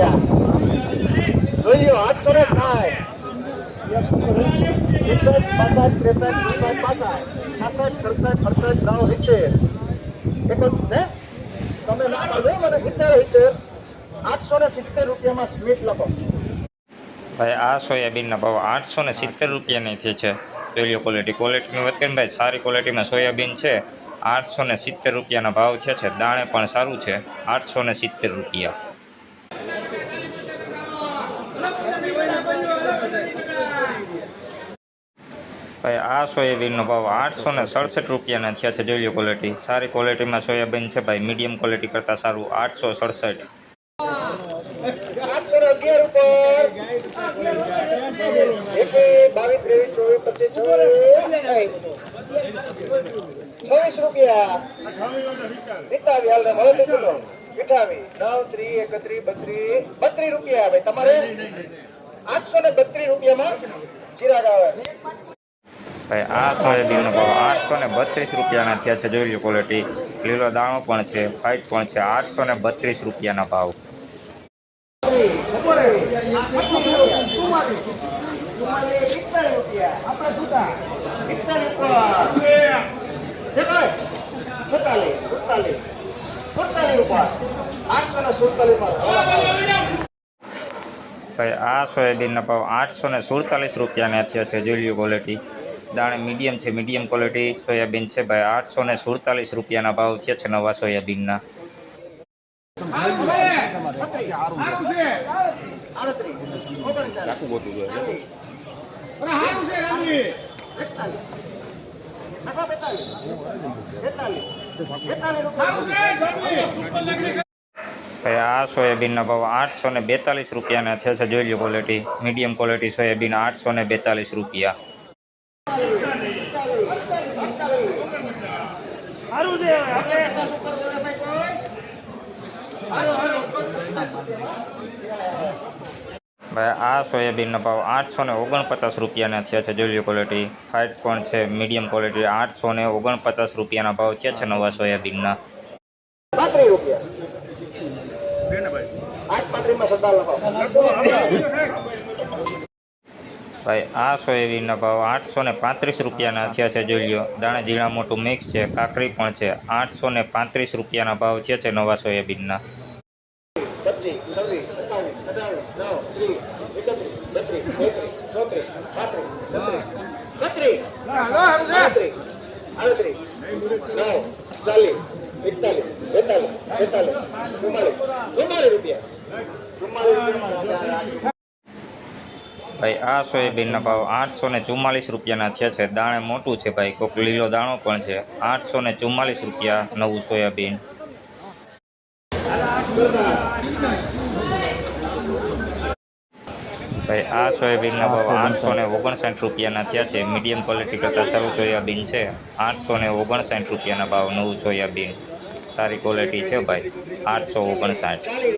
રૂપિયા જોઈ લો 860 870 રૂપિયામાં સ્વીટ લખો ભાઈ આ સોયાબીનના ભાવ 870 રૂપિયાની થઈ છે. જોઈ લો ક્વોલિટીની વાત કરીને ભાઈ સારી ક્વોલિટીમાં સોયાબીન છે. 870 રૂપિયાના ભાવ છે. દાણે પણ સારું છે. 870 રૂપિયા. ભાઈ આ સોયાબીનનો ભાવ 867 રૂપિયાના થયા છે. જોઈ લો ક્વોલિટી સારી ક્વોલિટીમાં સોયાબીન છે ભાઈ. મીડિયમ ક્વોલિટી કરતાં સારું 867. 811 ઉપર 26 રૂપિયા 42 હાલ મળે તો બોલો 28 9 3 31 32 રૂપિયા ભાઈ તમારે 832 રૂપિયામાં ચિરાગ આવે. ભાઈ આ સોયાબીનનો ભાવ 832 રૂપિયાના થયા છે. જોઈ લો ક્વોલિટી લીલો દાણો પણ છે, ફાઇટ પણ છે. 832 રૂપિયાના ભાવ. ભાઈ આ સોયાબીનના ભાવ 847 રૂપિયાના થયા છે. જોઈ લો ક્વોલિટી દાણે મીડિયમ છે. મીડિયમ ક્વોલિટી સોયાબીન છે ભાઈ. 847 રૂપિયાના ભાવ થયા છે નવા સોયાબીનના. ભાઈ આ સોયાબીનના ભાવ 842 રૂપિયાના થયા છે. જોઈ low quality medium quality soybean 842 રૂપિયા. ભાઈ આ સોયાબીનના ભાવ 849 રૂપિયાના થયા છે. જોઈ લો ક્વોલિટી ફાઇટ પણ છે. મીડિયમ ક્વોલિટી 849 રૂપિયાના ભાવ થયા છે નવા સોયાબીનના. 32 રૂપિયા 835 ભાઈ આ સોયાબીનના ભાવ 835 રૂપિયાના થયા છે. જોઈ લો દાણા ઝીણા મોટું મિક્સ છે. કાકડી પણ છે. 835 રૂપિયાના ભાવ થયા છે નવા સોયાબીનના. ભાઈ આ સોયાબીનના ભાવ 844 રૂપિયાના થયા છે. દાણે મોટું છે ભાઈ. કોક લીલો દાણો પણ છે. 844 રૂપિયા નવું સોયાબીન. ભાઈ આ સોયાબીનના ભાવ 859 રૂપિયાના થયા છે. મીડિયમ ક્વોલિટી કરતાં સારું સોયાબીન છે. 859 રૂપિયાના ભાવ નવું સોયાબીન. સારી ક્વોલિટી છે ભાઈ. 859.